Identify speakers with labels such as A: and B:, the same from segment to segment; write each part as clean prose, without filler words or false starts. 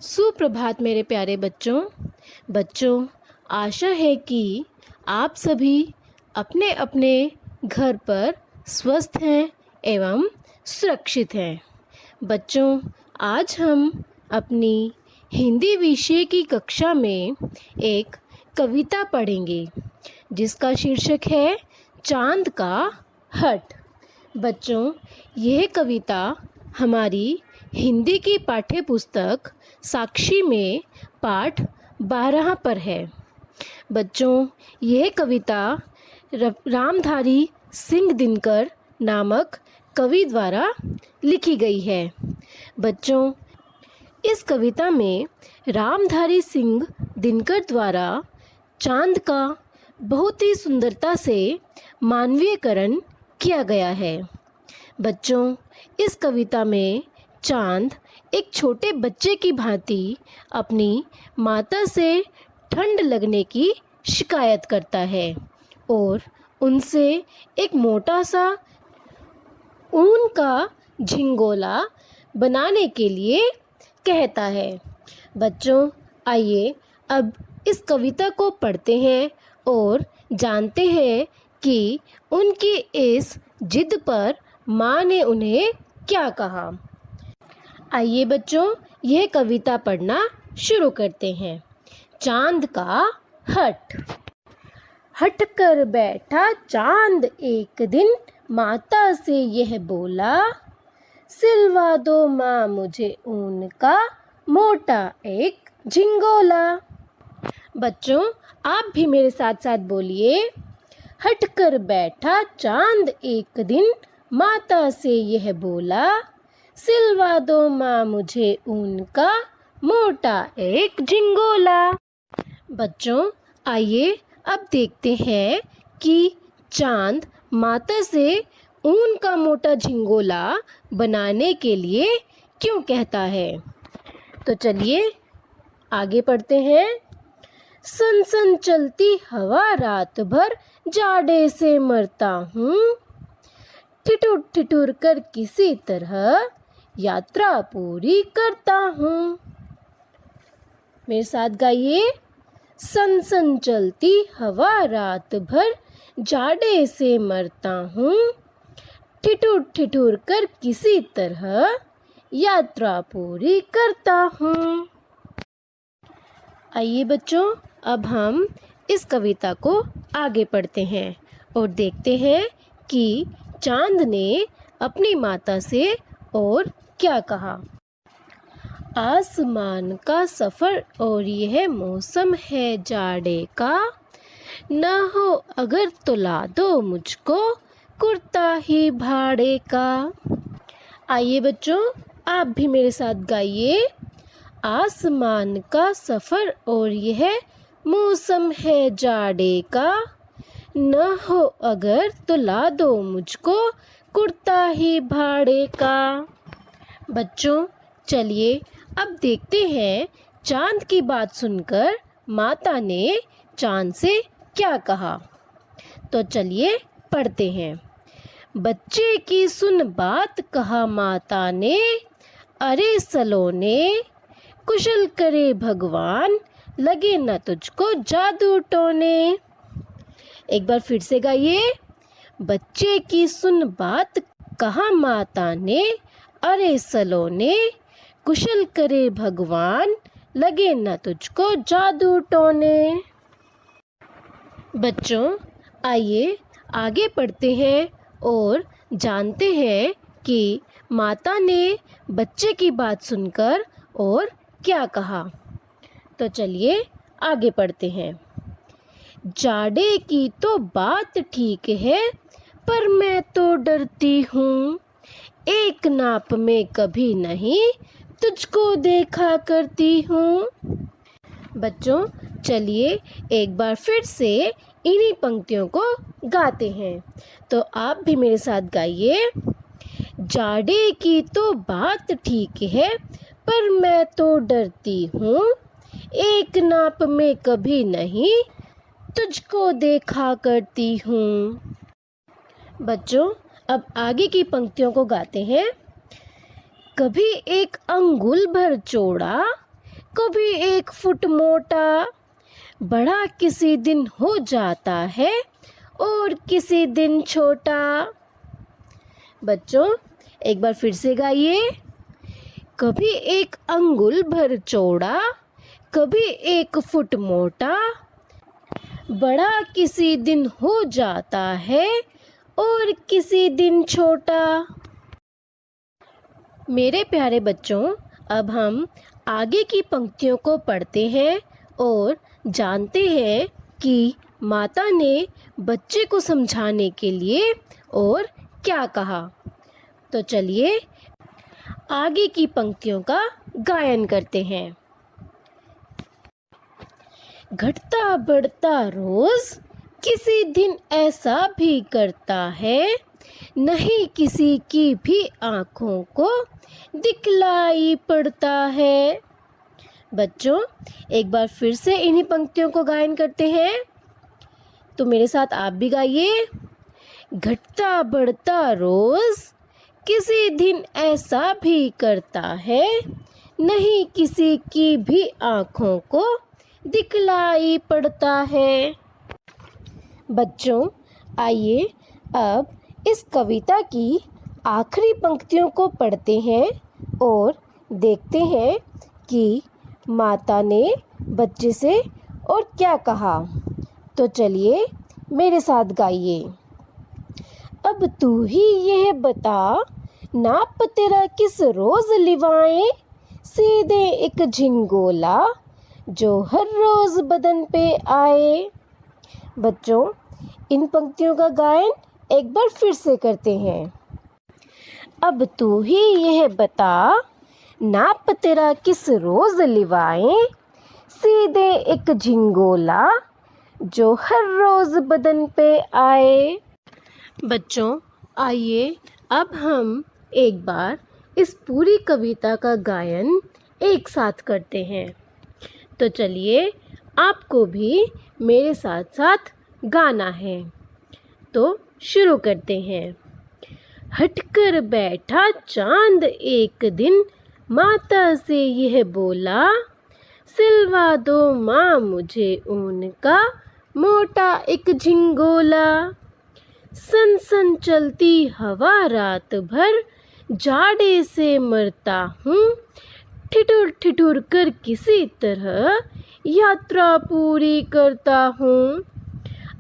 A: सुप्रभात मेरे प्यारे बच्चों। आशा है कि आप सभी अपने अपने घर पर स्वस्थ हैं एवं सुरक्षित हैं। बच्चों, आज हम अपनी हिंदी विषय की कक्षा में एक कविता पढ़ेंगे जिसका शीर्षक है चांद का हट। बच्चों, यह कविता हमारी हिंदी की पाठ्य पुस्तक साक्षी में पाठ 12 पर है। बच्चों, यह कविता रामधारी सिंह दिनकर नामक कवि द्वारा लिखी गई है। बच्चों, इस कविता में रामधारी सिंह दिनकर द्वारा चांद का बहुत ही सुंदरता से मानवीयकरण किया गया है। बच्चों, इस कविता में चांद एक छोटे बच्चे की भांति अपनी माता से ठंड लगने की शिकायत करता है और उनसे एक मोटा सा ऊन का झिंगोला बनाने के लिए कहता है। बच्चों, आइए अब इस कविता को पढ़ते हैं और जानते हैं कि उनकी इस जिद पर माँ ने उन्हें क्या कहा। आइए बच्चों, यह कविता पढ़ना शुरू करते हैं। चांद का हट। हट कर बैठा चांद एक दिन, माता से यह बोला, सिलवा दो माँ मुझे ऊन का मोटा एक झिंगोला। बच्चों, आप भी मेरे साथ साथ बोलिए। हट कर बैठा चांद एक दिन, माता से यह बोला, सिलवा दो माँ मुझे ऊन का मोटा एक झिंगोला। बच्चों, आइए अब देखते हैं कि चांद माता से ऊन का मोटा झिंगोला बनाने के लिए क्यों कहता है। तो चलिए आगे पढ़ते हैं। सन सन चलती हवा रात भर, जाड़े से मरता हूँ, ठिठुर ठिठुर कर किसी तरह यात्रा पूरी करता हूँ। मेरे साथ गाइए। सन सन चलती हवा रात भर, जाड़े से मरता हूँ, ठिठुर ठिठुर कर किसी तरह यात्रा पूरी करता हूँ। आइए बच्चों, अब हम इस कविता को आगे पढ़ते हैं और देखते हैं कि चांद ने अपनी माता से और क्या कहा। आसमान का सफ़र और यह मौसम है जाड़े का, न हो अगर तो ला दो मुझको कुर्ता ही भाड़े का। आइए बच्चों, आप भी मेरे साथ गाइए। आसमान का सफ़र और यह मौसम है जाड़े का, न हो अगर तो ला दो मुझको कुर्ता ही भाड़े का। बच्चों, चलिए अब देखते हैं चांद की बात सुनकर माता ने चांद से क्या कहा। तो चलिए पढ़ते हैं। बच्चे की सुन बात कहा माता ने, अरे सलोने कुशल करे भगवान, लगे न तुझको जादू टोने। एक बार फिर से गाइए। बच्चे की सुन बात कहा माता ने, अरे सलोने कुशल करे भगवान, लगे न तुझको जादू टोने। बच्चों, आइए आगे पढ़ते हैं और जानते हैं कि माता ने बच्चे की बात सुनकर और क्या कहा। तो चलिए आगे पढ़ते हैं। जाड़े की तो बात ठीक है, पर मैं तो डरती हूँ, एक नाप में कभी नहीं तुझको देखा करती हूँ। बच्चों, चलिए एक बार फिर से इन्हीं पंक्तियों को गाते हैं। तो आप भी मेरे साथ गाइए। जाड़े की तो बात ठीक है, पर मैं तो डरती हूँ, एक नाप में कभी नहीं तुझको देखा करती हूँ। बच्चों, अब आगे की पंक्तियों को गाते हैं। कभी एक अंगुल भर चौड़ा, कभी 1 फुट मोटा, बड़ा किसी दिन हो जाता है और किसी दिन छोटा। बच्चों एक बार फिर से गाइए। कभी 1 अंगुल भर चौड़ा, कभी 1 फुट मोटा, बड़ा किसी दिन हो जाता है और किसी दिन छोटा। मेरे प्यारे बच्चों, अब हम आगे की पंक्तियों को पढ़ते हैं और जानते हैं कि माता ने बच्चे को समझाने के लिए और क्या कहा। तो चलिए आगे की पंक्तियों का गायन करते हैं। घटता बढ़ता रोज, किसी दिन ऐसा भी करता है, नहीं किसी की भी आँखों को दिखलाई पड़ता है। बच्चों एक बार फिर से इन्हीं पंक्तियों को गायन करते हैं। तो मेरे साथ आप भी गाइए। घटता बढ़ता रोज, किसी दिन ऐसा भी करता है, नहीं किसी की भी आँखों को दिखलाई पड़ता है। बच्चों आइए अब इस कविता की आखिरी पंक्तियों को पढ़ते हैं और देखते हैं कि माता ने बच्चे से और क्या कहा। तो चलिए मेरे साथ गाइए। अब तू ही यह बता, नाप तेरा किस रोज लिवाएं, सीधे एक झिंगोला जो हर रोज बदन पे आए। बच्चों इन पंक्तियों का गायन एक बार फिर से करते हैं। अब तू ही यह बता, नाप तेरा किस रोज लिवाएं, सीधे एक झिंगोला जो हर रोज बदन पे आए। बच्चों आइए अब हम एक बार इस पूरी कविता का गायन एक साथ करते हैं। तो चलिए आपको भी मेरे साथ साथ गाना है। तो शुरू करते हैं। हटकर बैठा चांद एक दिन, माता से यह बोला, सिलवा दो माँ मुझे ऊन का मोटा एक झिंगोला। सन सन चलती हवा रात भर, जाड़े से मरता हूँ, ठिठुर ठिठुर कर किसी तरह यात्रा पूरी करता हूँ।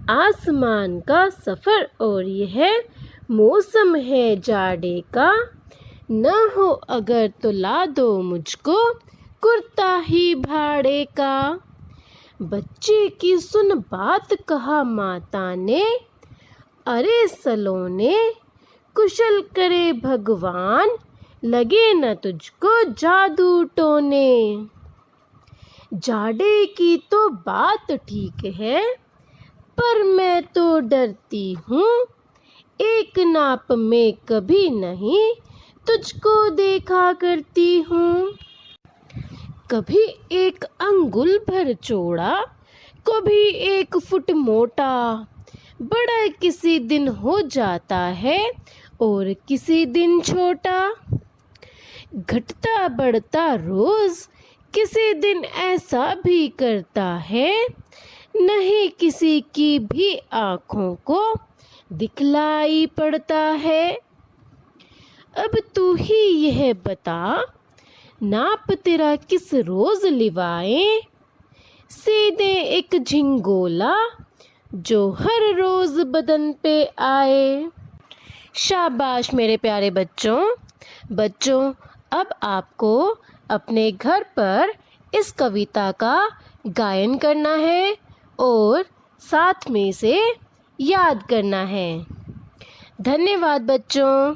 A: आसमान का सफ़र और यह मौसम है जाड़े का, न हो अगर तो ला दो मुझको कुर्ता ही भाड़े का। बच्चे की सुन बात कहा माता ने, अरे सलोने कुशल करे भगवान, लगे न तुझको जादू टोने। जाड़े की तो बात ठीक है, पर मैं तो डरती हूँ, एक नाप में कभी नहीं तुझको देखा करती हूँ। कभी 1 अंगुल भर चौड़ा, कभी 1 फुट मोटा, बड़ा किसी दिन हो जाता है और किसी दिन छोटा। घटता बढ़ता रोज, किसी दिन ऐसा भी करता है, नहीं किसी की भी आँखों को दिखलाई पड़ता है। अब तू ही यह बता, नाप तेरा किस रोज लिवाएं, सीधे एक झिंगोला जो हर रोज बदन पे आए। शाबाश मेरे प्यारे बच्चों। बच्चों अब आपको अपने घर पर इस कविता का गायन करना है और साथ में से याद करना है। धन्यवाद बच्चों।